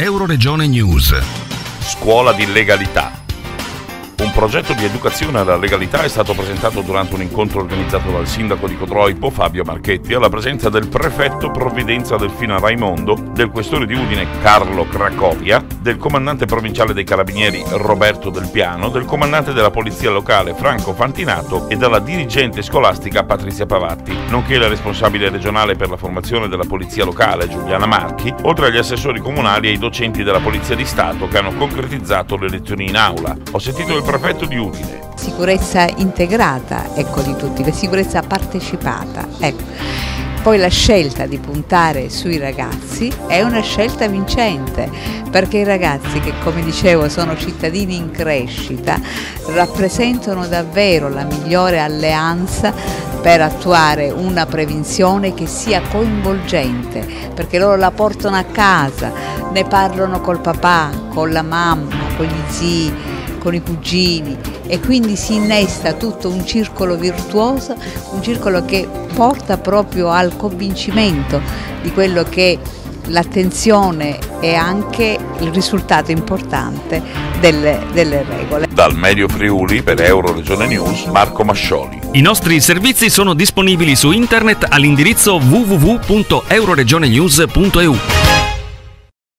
Euroregione News. Scuola di legalità. Un progetto di educazione alla legalità è stato presentato durante un incontro organizzato dal sindaco di Codroipo, Fabio Marchetti, alla presenza del prefetto Provvidenza Delfina Raimondo, del questore di Udine Carlo Cracovia, del comandante provinciale dei Carabinieri Roberto Del Piano, del comandante della polizia locale Franco Fantinato e dalla dirigente scolastica Patrizia Pavatti, nonché la responsabile regionale per la formazione della polizia locale Giuliana Marchi, oltre agli assessori comunali e ai docenti della Polizia di Stato che hanno concretizzato le lezioni in aula. Ho sentito il prefetto di Udine. Sicurezza integrata, di tutti, la sicurezza partecipata, Poi la scelta di puntare sui ragazzi è una scelta vincente, perché i ragazzi, che come dicevo sono cittadini in crescita, rappresentano davvero la migliore alleanza per attuare una prevenzione che sia coinvolgente, perché loro la portano a casa, ne parlano col papà, con la mamma, con gli zii, con i cugini, e quindi si innesta tutto un circolo virtuoso, un circolo che porta proprio al convincimento di quello che l'attenzione e anche il risultato importante delle regole. Dal Medio Friuli per Euroregione News, Marco Mascioli. I nostri servizi sono disponibili su internet all'indirizzo www.euroregionenews.eu.